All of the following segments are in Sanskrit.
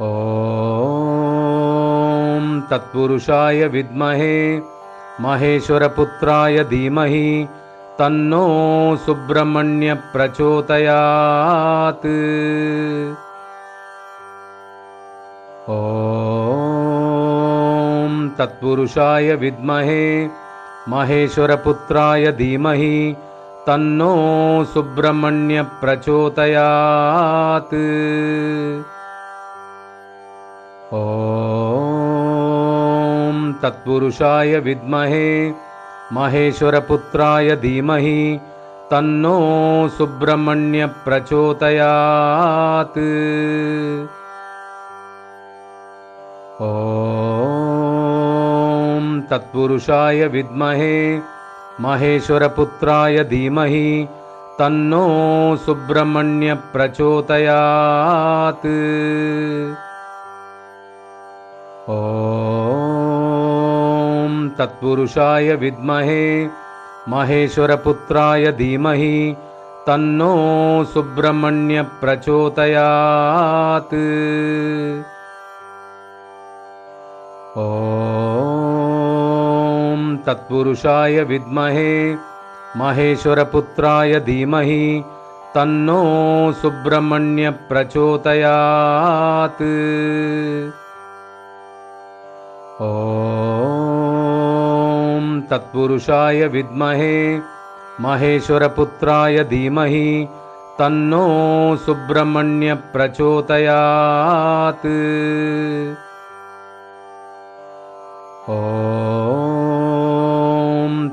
ॐ तत्पुरुषाय विद्महे महेश्वरपुत्राय धीमहि तन्नो सुब्रह्मण्य प्रचोदयात्। ॐ तत्पुरुषाय विद्महे महेश्वरपुत्राय धीमहि तन्नो सुब्रह्मण्य प्रचोदयात्। ॐ तत्पुरुषाय विद्महे महेश्वरपुत्राय धीमहि तन्नो सुब्रह्मण्य प्रचोदयात्। ॐ तत्पुरुषाय विद्महे महेश्वरपुत्राय धीमहि तन्नो सुब्रह्मण्य प्रचोदयात्। ॐ तत्पुरुषाय विद्महे महेश्वरपुत्राय धीमहि तन्नो सुब्रह्मण्य प्रचोदयात्। ॐ तत्पुरुषाय विद्महे महेश्वरपुत्राय धीमहि तन्नो सुब्रह्मण्य प्रचोदयात्। ॐ तत्पुरुषाय विद्महे महेश्वरपुत्राय धीमहि तन्नो सुब्रह्मण्य प्रचोदयात्। ॐ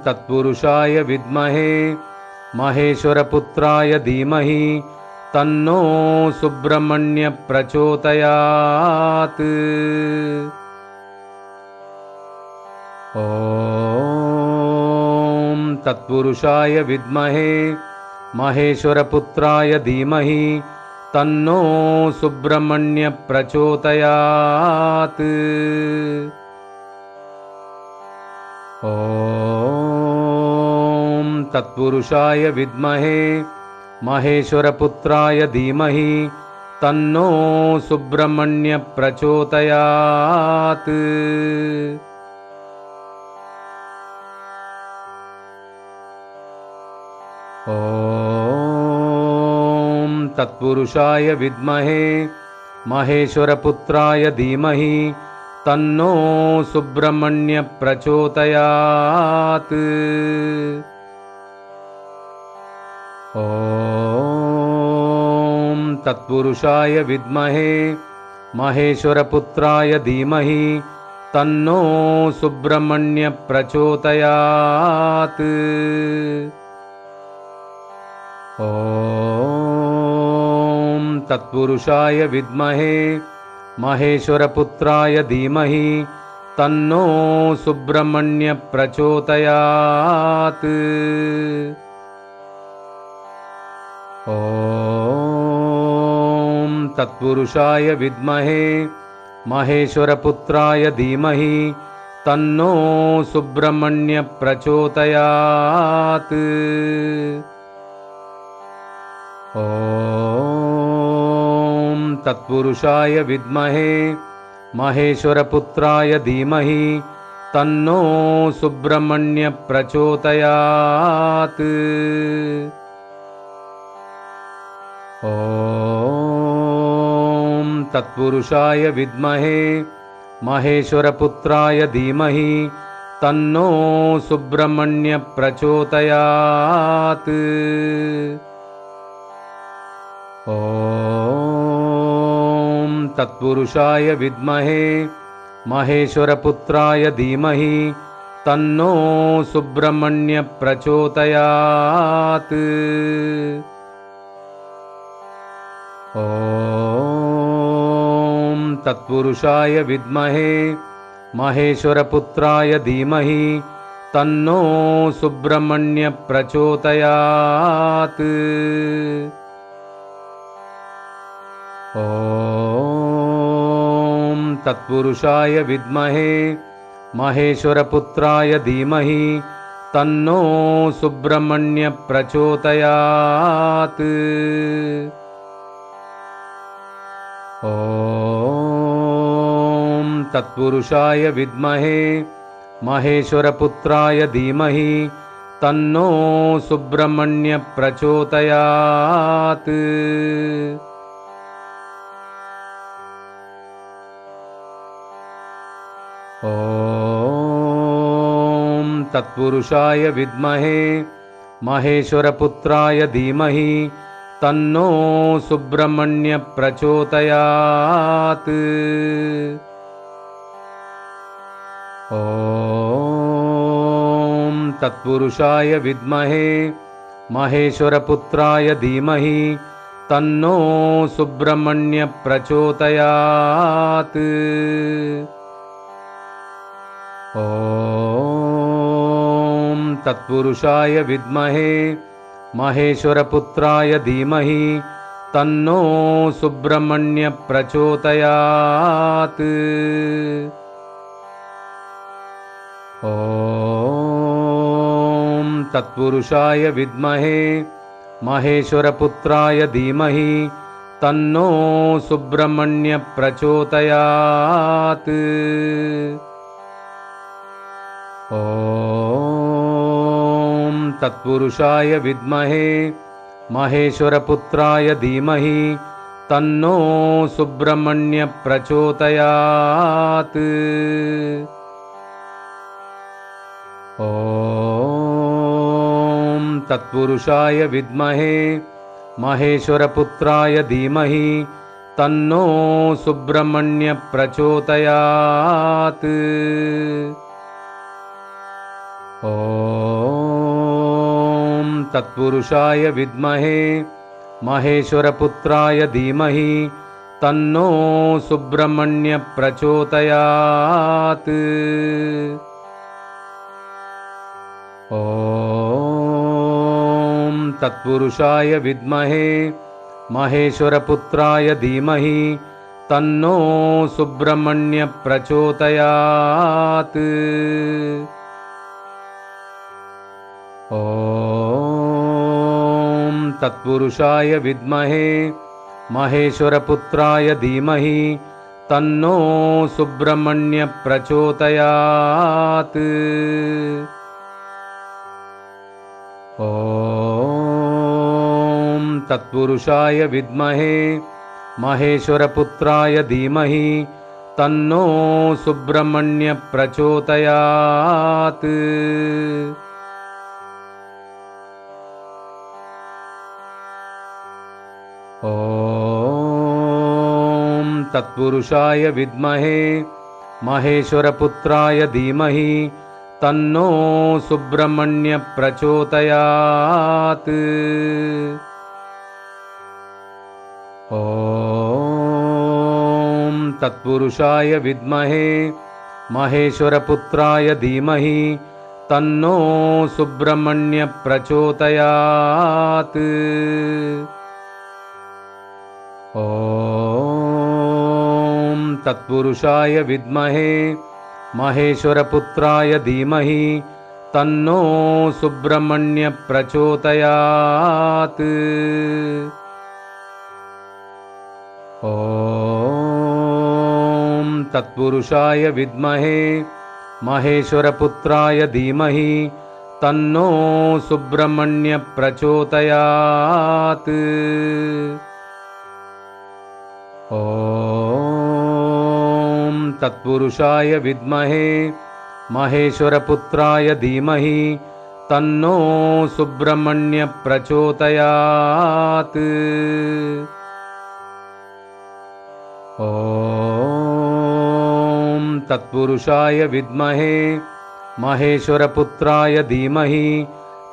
तत्पुरुषाय विद्महे महेश्वरपुत्राय धीमहि तन्नो सुब्रह्मण्य प्रचोदयात्। ॐ तत्पुरुषाय विद्महे महेश्वरपुत्राय धीमहि तन्नो सुब्रह्मण्य प्रचोदयात्। ॐ तत्पुरुषाय विद्महे महेश्वरपुत्राय धीमहि तन्नो सुब्रह्मण्य प्रचोदयात्। ॐ तत्पुरुषाय विद्महे महेश्वरपुत्राय धीमहि तन्नो सुब्रह्मण्य प्रचोदयात्। ॐ तत्पुरुषाय विद्महे महेश्वरपुत्राय धीमहि तन्नो सुब्रह्मण्य प्रचोदयात्। ॐ तत्पुरुषाय विद्महे महेश्वरपुत्राय धीमहि तन्नो सुब्रह्मण्य प्रचोदयात्। ॐ तत्पुरुषाय विद्महे महेश्वरपुत्राय धीमहि तन्नो सुब्रह्मण्य प्रचोदयात्। ॐ तत्पुरुषाय विद्महे महेश्वरपुत्राय धीमहि तन्नो सुब्रह्मण्य प्रचोदयात्। ॐ तत्पुरुषाय विद्महे महेश्वरपुत्राय धीमहि तन्नो सुब्रह्मण्य प्रचोदयात्। ॐ तत्पुरुषाय विद्महे महेश्वरपुत्राय धीमहि तन्नो सुब्रह्मण्य प्रचोदयात्। ॐ तत्पुरुषाय विद्महे महेश्वरपुत्राय धीमहि तन्नो सुब्रह्मण्य प्रचोदयात्। ॐ तत्पुरुषाय विद्महे महेश्वरपुत्राय धीमहि तन्नो सुब्रह्मण्य प्रचोदयात्। ॐ तत्पुरुषाय विद्महे महेश्वरपुत्राय धीमहि तन्नो सुब्रह्मण्य प्रचोदयात्। ॐ तत्पुरुषाय विद्महे महेश्वरपुत्राय धीमहि तन्नो सुब्रह्मण्य प्रचोदयात्। ॐ तत्पुरुषाय विद्महे महेश्वरपुत्राय धीमहि तन्नो सुब्रह्मण्य प्रचोदयात्। ॐ तत्पुरुषाय विद्महे महेश्वरपुत्राय धीमहि तन्नो सुब्रह्मण्य प्रचोदयात्। ॐ तत्पुरुषाय विद्महे महेश्वरपुत्राय धीमहि तन्नो सुब्रह्मण्य प्रचोदयात्। ॐ तत्पुरुषाय विद्महे महेश्वरपुत्राय धीमहि तन्नो सुब्रह्मण्य प्रचोदयात्। ॐ तत्पुरुषाय विद्महे महेश्वरपुत्राय धीमहि तन्नो सुब्रह्मण्य प्रचोदयात्। ॐ तत्पुरुषाय विद्महे महेश्वरपुत्राय धीमहि तन्नो सुब्रह्मण्य प्रचोदयात्। ॐ तत्पुरुषाय विद्महे महेश्वरपुत्राय धीमहि तन्नो सुब्रह्मण्य प्रचोदयात्। ॐ तत्पुरुषाय विद्महे महेश्वरपुत्राय धीमहि तन्नो सुब्रह्मण्य प्रचोदयात्। ॐ तत्पुरुषाय विद्महे महेश्वरपुत्राय धीमहि तन्नो सुब्रह्मण्य प्रचोदयात्। ॐ तत्पुरुषाय विद्महे महेश्वरपुत्राय धीमहि तन्नो सुब्रह्मण्य प्रचोदयात्। ॐ तत्पुरुषाय विद्महे महेश्वरपुत्राय धीमहि तन्नो सुब्रह्मण्य प्रचोदयात्। ॐ तत्पुरुषाय विद्महे महेश्वरपुत्राय धीमहि तन्नो सुब्रह्मण्य प्रचोदयात्। ॐ तत्पुरुषाय विद्महे महेश्वरपुत्राय धीमहि तन्नो सुब्रह्मण्य प्रचोदयात्। ॐ तत्पुरुषाय विद्महे महेश्वरपुत्राय धीमहि तन्नो सुब्रह्मण्य प्रचोदयात्। ॐ तत्पुरुषाय विद्महे महेश्वरपुत्राय धीमहि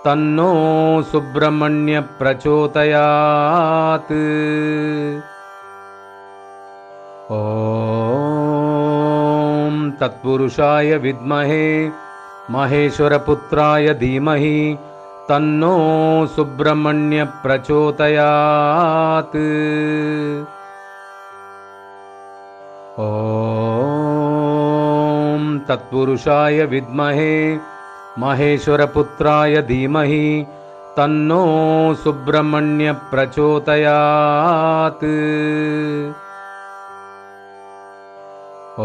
तन्नो सुब्रह्मण्य प्रचोदयात्। ॐ तत्पुरुषाय विद्महे महेश्वरपुत्राय धीमहि तन्नो सुब्रह्मण्य प्रचोदयात्। ॐ तत्पुरुषाय विद्महे महेश्वरपुत्राय धीमहि तन्नो सुब्रह्मण्य प्रचोदयात्। ॐ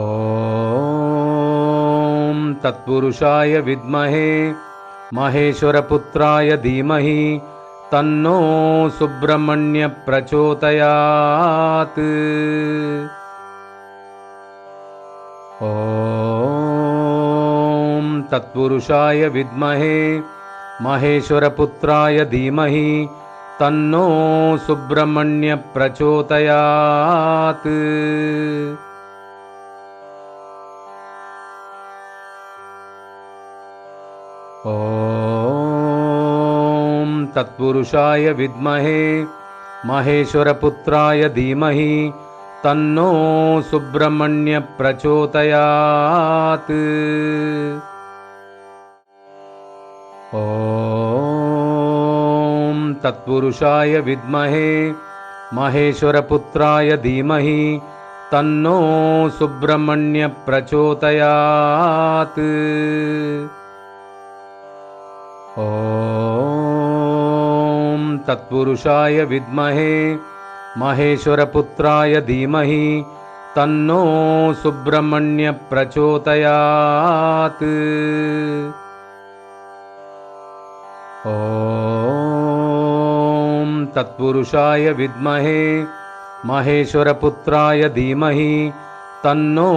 तत्पुरुषाय विद्महे महेश्वरपुत्राय धीमहि तन्नो सुब्रह्मण्य प्रचोदयात्। ॐ तत्पुरुषाय विद्महे महेश्वरपुत्राय धीमहि तन्नो सुब्रह्मण्य प्रचोदयात्। ॐ तत्पुरुषाय विद्महे महेश्वरपुत्राय धीमहि तन्नो सुब्रह्मण्य प्रचोदयात्। ॐ तत्पुरुषाय विद्महे महेश्वरपुत्राय धीमहि तन्नो सुब्रह्मण्य प्रचोदयात्। ॐ तत्पुरुषाय विद्महे महेश्वरपुत्राय धीमहि तन्नो सुब्रह्मण्य प्रचोदयात्। ॐ तत्पुरुषाय विद्महे महेश्वरपुत्राय धीमहि तन्नो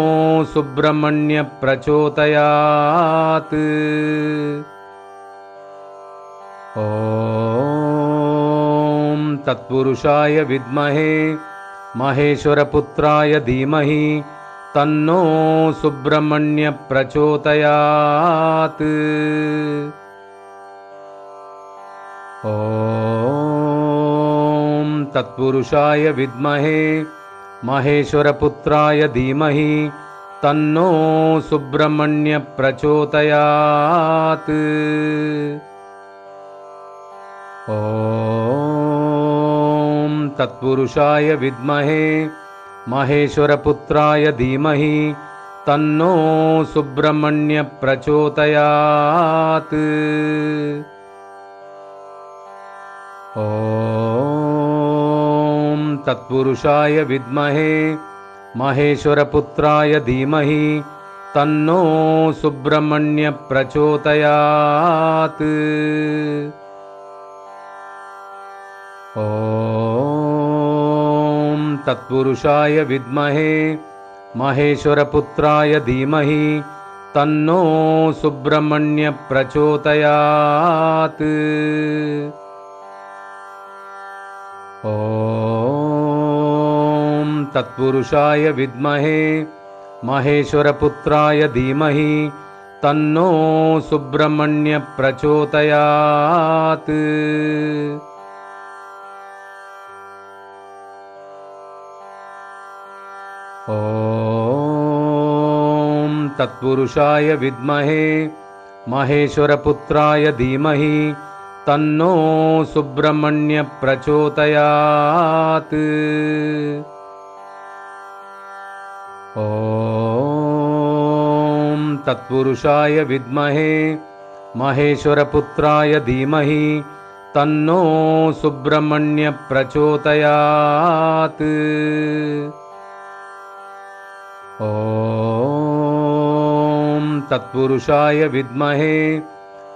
सुब्रह्मण्य प्रचोदयात्। ॐ तत्पुरुषाय विद्महे महेश्वरपुत्राय धीमहि तन्नो सुब्रह्मण्य प्रचोदयात्। ॐ तत्पुरुषाय विद्महे महेश्वरपुत्राय धीमहि तन्नो सुब्रह्मण्य प्रचोदयात्। ॐ तत्पुरुषाय विद्महे महेश्वरपुत्राय धीमहि तन्नो सुब्रह्मण्य प्रचोदयात्। ॐ तत्पुरुषाय विद्महे महेश्वरपुत्राय धीमहि तन्नो सुब्रह्मण्य प्रचोदयात्। ॐ तत्पुरुषाय विद्महे महेश्वरपुत्राय धीमहि तन्नो सुब्रह्मण्य प्रचोदयात्। ॐ तत्पुरुषाय विद्महे महेश्वरपुत्राय धीमहि तन्नो सुब्रह्मण्य प्रचोदयात्। ॐ तत्पुरुषाय विद्महे महेश्वरपुत्राय धीमहि तन्नो सुब्रह्मण्य प्रचोदयात्। ॐ तत्पुरुषाय विद्महे महेश्वरपुत्राय धीमहि तन्नो सुब्रह्मण्य प्रचोदयात्। ॐ तत्पुरुषाय विद्महे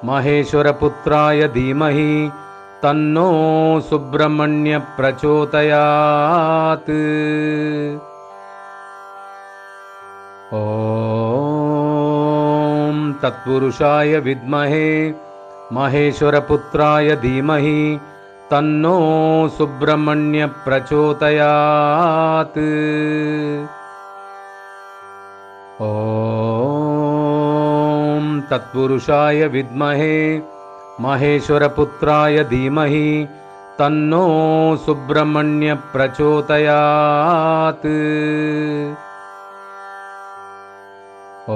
महेश्वरपुत्राय धीमहि तन्नो सुब्रह्मण्य प्रचोदयात्। ॐ तत्पुरुषाय विद्महे महेश्वरपुत्राय धीमहि तन्नो सुब्रह्मण्य प्रचोदयात्। ॐ तत्पुरुषाय विद्महे महेश्वरपुत्राय धीमहि तन्नो सुब्रह्मण्य प्रचोदयात्। ॐ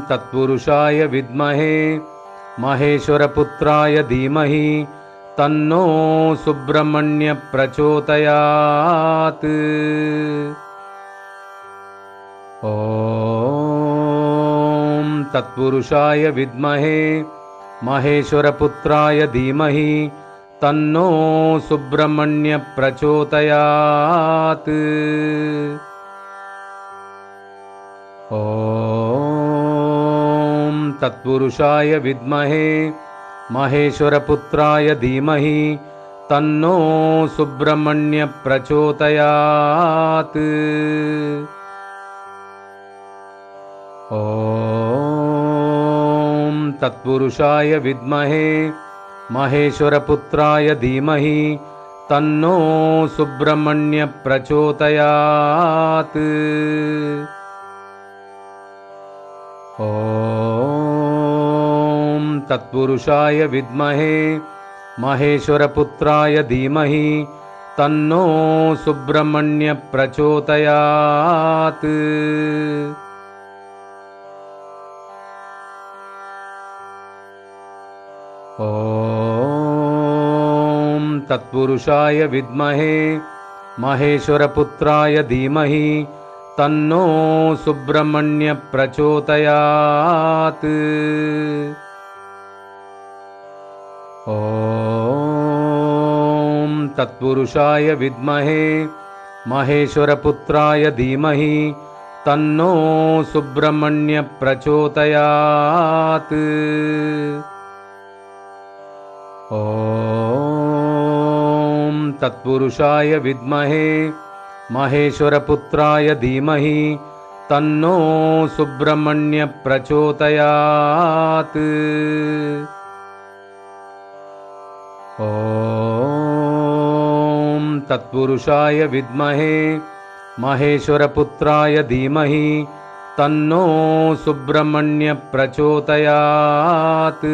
तत्पुरुषाय विद्महे महेश्वरपुत्राय धीमहि तन्नो सुब्रह्मण्य प्रचोदयात्। ॐ तत्पुरुषाय विद्महे महेश्वरपुत्राय धीमहि तन्नो सुब्रह्मण्य प्रचोदयात्। ॐ तत्पुरुषाय विद्महे महेश्वरपुत्राय धीमहि तन्नो सुब्रह्मण्य प्रचोदयात्। ॐ तत्पुरुषाय विद्महे महेश्वरपुत्राय धीमहि तन्नो सुब्रह्मण्य प्रचोदयात्। ॐ तत्पुरुषाय विद्महे महेश्वरपुत्राय धीमहि तन्नो सुब्रह्मण्य प्रचोदयात्। ॐ तत्पुरुषाय विद्महे महेश्वरपुत्राय धीमहि तन्नो सुब्रह्मण्य प्रचोदयात्। ॐ तत्पुरुषाय विद्महे महेश्वरपुत्राय धीमहि तन्नो सुब्रह्मण्य प्रचोदयात्। ॐ तत्पुरुषाय विद्महे महेश्वरपुत्राय धीमहि तन्नो सुब्रह्मण्य प्रचोदयात्। ॐ तत्पुरुषाय विद्महे महेश्वरपुत्राय धीमहि तन्नो सुब्रह्मण्य प्रचोदयात्।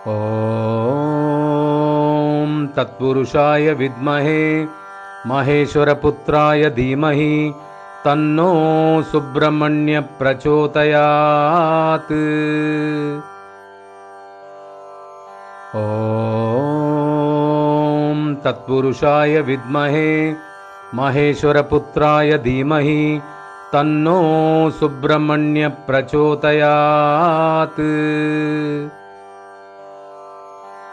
ॐ तत्पुरुषाय विद्महे महेश्वरपुत्राय धीमहि तन्नो सुब्रह्मण्य प्रचोदयात्। ॐ तत्पुरुषाय विद्महे महेश्वरपुत्राय धीमहि तन्नो सुब्रह्मण्य प्रचोदयात्।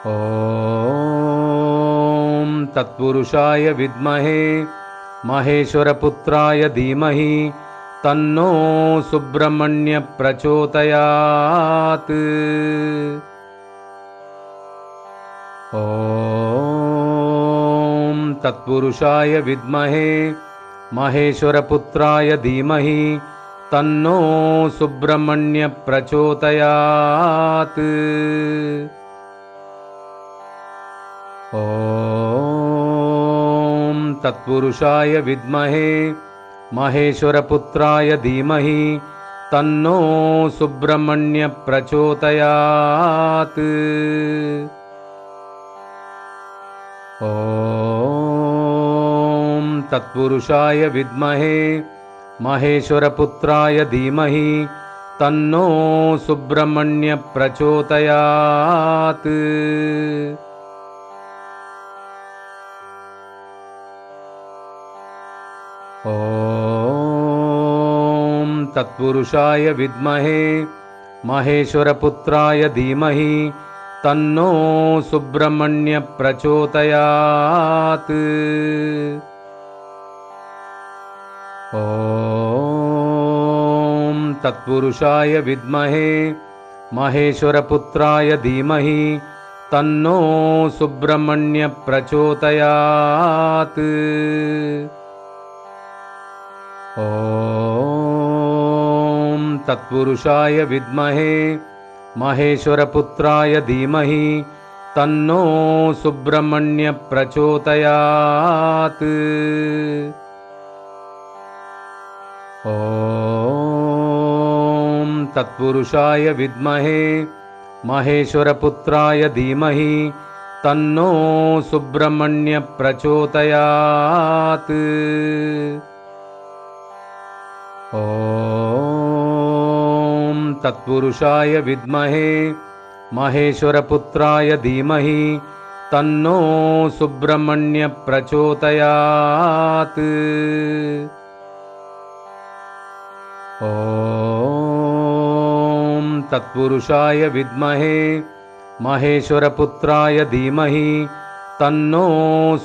ॐ तत्पुरुषाय विद्महे महेश्वरपुत्राय धीमहि तन्नो सुब्रह्मण्य प्रचोदयात्। ॐ तत्पुरुषाय विद्महे महेश्वरपुत्राय धीमहि तन्नो सुब्रह्मण्य प्रचोदयात्। ॐ तत्पुरुषाय विद्महे महेश्वरपुत्राय धीमहि तन्नो सुब्रह्मण्य प्रचोदयात्। ॐ तत्पुरुषाय विद्महे महेश्वरपुत्राय धीमहि तन्नो सुब्रह्मण्य प्रचोदयात्। ॐ तत्पुरुषाय विद्महे महेश्वरपुत्राय धीमहि तन्नो सुब्रह्मण्य प्रचोदयात्। ॐ तत्पुरुषाय विद्महे महेश्वरपुत्राय धीमहि तन्नो सुब्रह्मण्य प्रचोदयात्। ॐ तत्पुरुषाय विद्महे महेश्वरपुत्राय धीमहि तन्नो सुब्रह्मण्य प्रचोदयात्। ॐ तत्पुरुषाय विद्महे महेश्वरपुत्राय धीमहि तन्नो सुब्रह्मण्य प्रचोदयात्। ॐ तत्पुरुषाय विद्महे महेश्वरपुत्राय धीमहि तन्नो सुब्रह्मण्य प्रचोदयात्। ॐ तत्पुरुषाय विद्महे महेश्वरपुत्राय धीमहि तन्नो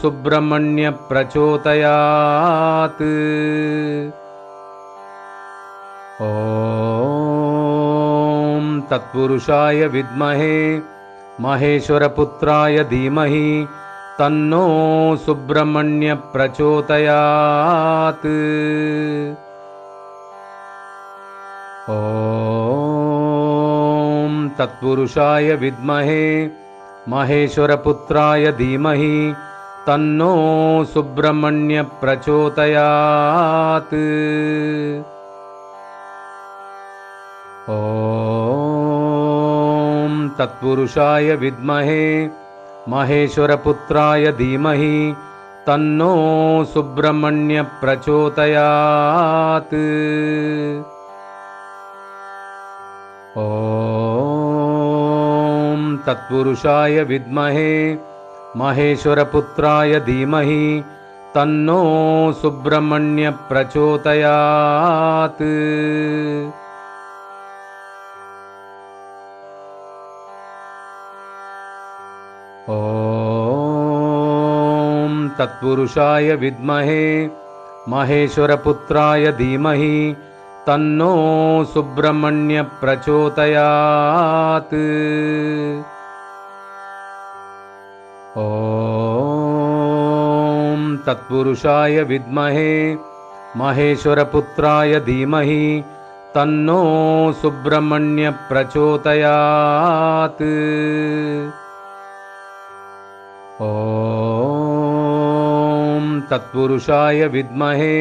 सुब्रह्मण्य प्रचोदयात्। ॐ तत्पुरुषाय विद्महे महेश्वरपुत्राय धीमहि तन्नो सुब्रह्मण्य प्रचोदयात्। ॐ तत्पुरुषाय विद्महे महेश्वरपुत्राय धीमहि तन्नो सुब्रह्मण्य प्रचोदयात्। ॐ तत्पुरुषाय विद्महे महेश्वरपुत्राय धीमहि तन्नो सुब्रह्मण्य प्रचोदयात्। ॐ तत्पुरुषाय विद्महे महेश्वरपुत्राय धीमहि तन्नो सुब्रह्मण्य प्रचोदयात्। ॐ तत्पुरुषाय विद्महे महेश्वरपुत्राय धीमहि तन्नो सुब्रह्मण्य प्रचोदयात्। ॐ तत्पुरुषाय विद्महे महेश्वरपुत्राय धीमहि तन्नो सुब्रह्मण्य प्रचोदयात्। ॐ तत्पुरुषाय विद्महे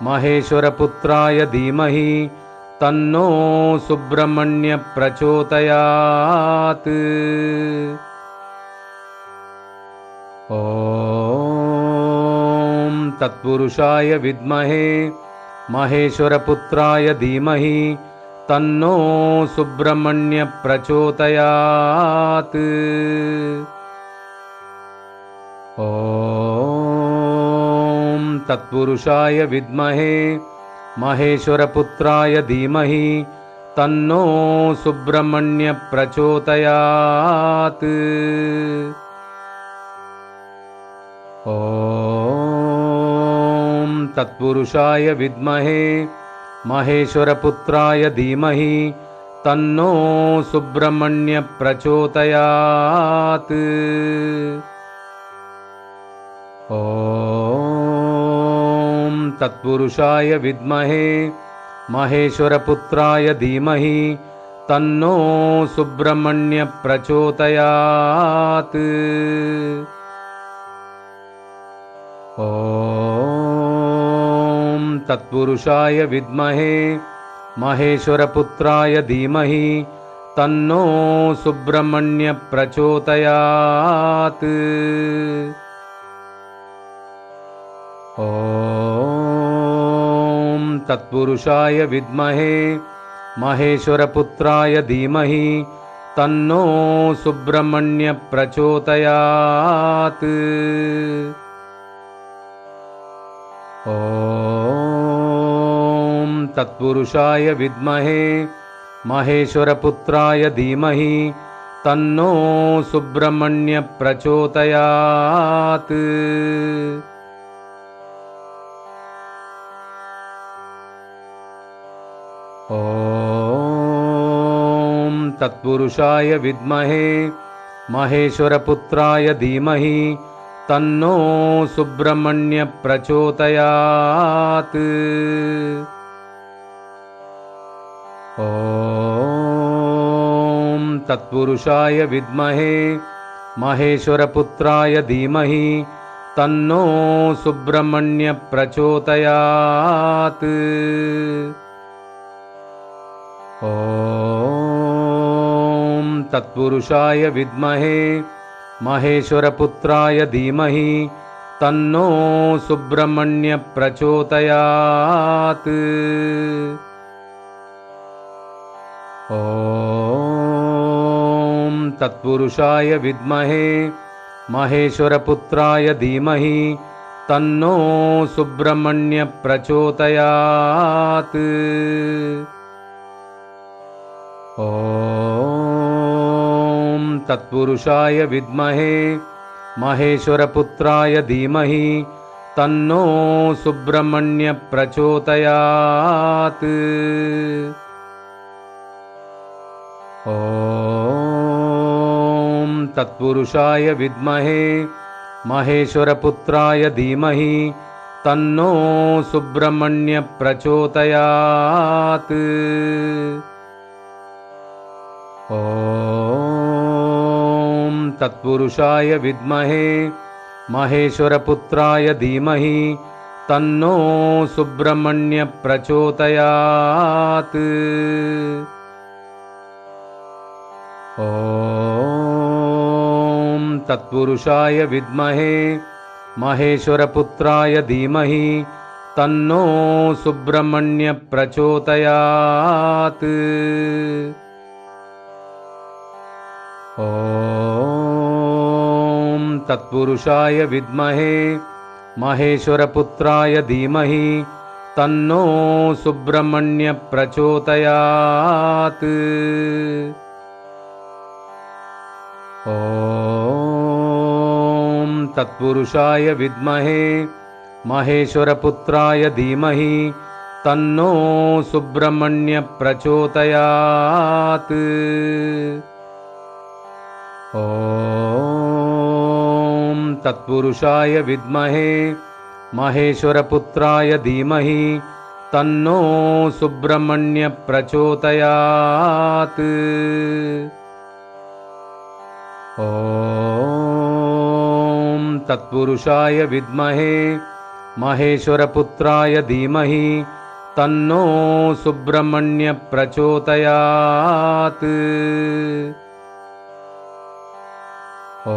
महेश्वरपुत्राय धीमहि तन्नो सुब्रह्मण्य प्रचोदयात्। ॐ तत्पुरुषाय विद्महे महेश्वरपुत्राय धीमहि तन्नो सुब्रह्मण्य प्रचोदयात्। ॐ तत्पुरुषाय विद्महे महेश्वरपुत्राय धीमहि तन्नो सुब्रह्मण्य प्रचोदयात्। ॐ तत्पुरुषाय विद्महे महेश्वरपुत्राय धीमहि तन्नो सुब्रह्मण्य प्रचोदयात्। ॐ तत्पुरुषाय विद्महे महेश्वरपुत्राय धीमहि तन्नो सुब्रह्मण्य प्रचोदयात्। ॐ तत्पुरुषाय विद्महे महेश्वरपुत्राय धीमहि तन्नो सुब्रह्मण्य प्रचोदयात्। ॐ तत्पुरुषाय विद्महे महेश्वरपुत्राय धीमहि तन्नो सुब्रह्मण्य प्रचोदयात्। ॐ तत्पुरुषाय विद्महे महेश्वरपुत्राय धीमहि तन्नो सुब्रह्मण्य प्रचोदयात्। ॐ तत्पुरुषाय विद्महे महेश्वरपुत्राय धीमहि तन्नो सुब्रह्मण्य प्रचोदयात्। ॐ तत्पुरुषाय विद्महे महेश्वरपुत्राय धीमहि तन्नो सुब्रह्मण्य प्रचोदयात्। ॐ तत्पुरुषाय विद्महे महेश्वरपुत्राय धीमहि तन्नो सुब्रह्मण्य प्रचोदयात्। ॐ तत्पुरुषाय विद्महे महेश्वरपुत्राय धीमहि तन्नो सुब्रह्मण्य प्रचोदयात्। ॐ तत्पुरुषाय विद्महे महेश्वरपुत्राय धीमहि तन्नो सुब्रह्मण्य प्रचोदयात्। ॐ ॐ तत्पुरुषाय विद्महे महेश्वरपुत्राय धीमहि तन्नो सुब्रह्मण्य प्रचोदयात्। ॐ तत्पुरुषाय विद्महे महेश्वरपुत्राय धीमहि तन्नो सुब्रह्मण्य प्रचोदयात्। ॐ तत्पुरुषाय विद्महे महेश्वरपुत्राय धीमहि तन्नो सुब्रह्मण्य प्रचोदयात्। ॐ तत्पुरुषाय विद्महे महेश्वरपुत्राय धीमहि तन्नो सुब्रह्मण्य प्रचोदयात्। ॐ तत्पुरुषाय विद्महे महेश्वरपुत्राय धीमहि तन्नो सुब्रह्मण्य प्रचोदयात्। ॐ तत्पुरुषाय विद्महे महेश्वरपुत्राय धीमहि तन्नो सुब्रह्मण्य प्रचोदयात्। ॐ तत्पुरुषाय विद्महे महेश्वरपुत्राय धीमहि तन्नो सुब्रह्मण्य प्रचोदयात्। ॐ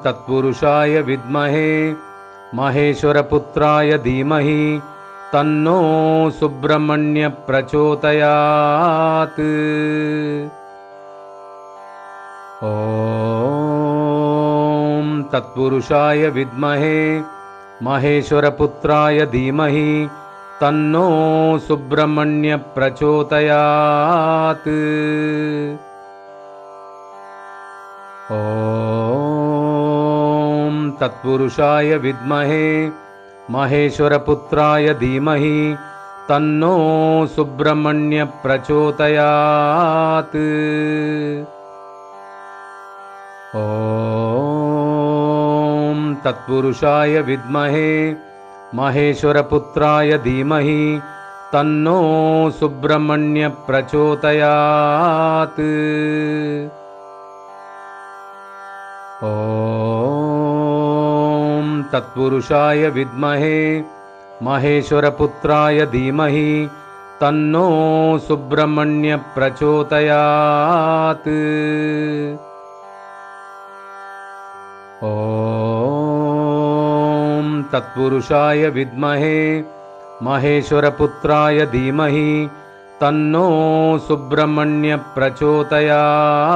तत्पुरुषाय विद्महे महेश्वरपुत्राय धीमहि तन्नो सुब्रह्मण्य प्रचोदयात्। ॐ तत्पुरुषाय विद्महे महेश्वरपुत्राय धीमहि तन्नो सुब्रह्मण्य प्रचोदयात्। ॐ तत्पुरुषाय विद्महे महेश्वरपुत्राय धीमहि तन्नो सुब्रह्मण्य प्रचोदयात्। ॐ तत्पुरुषाय विद्महे महेश्वरपुत्राय धीमहि तन्नो सुब्रह्मण्य प्रचोदयात्। ॐ तत्पुरुषाय विद्महे महेश्वरपुत्राय धीमहि तन्नो सुब्रह्मण्य प्रचोदयात्। ॐ तत्पुरुषाय विद्महे महेश्वरपुत्राय धीमहि तन्नो सुब्रह्मण्य प्रचोदयात्।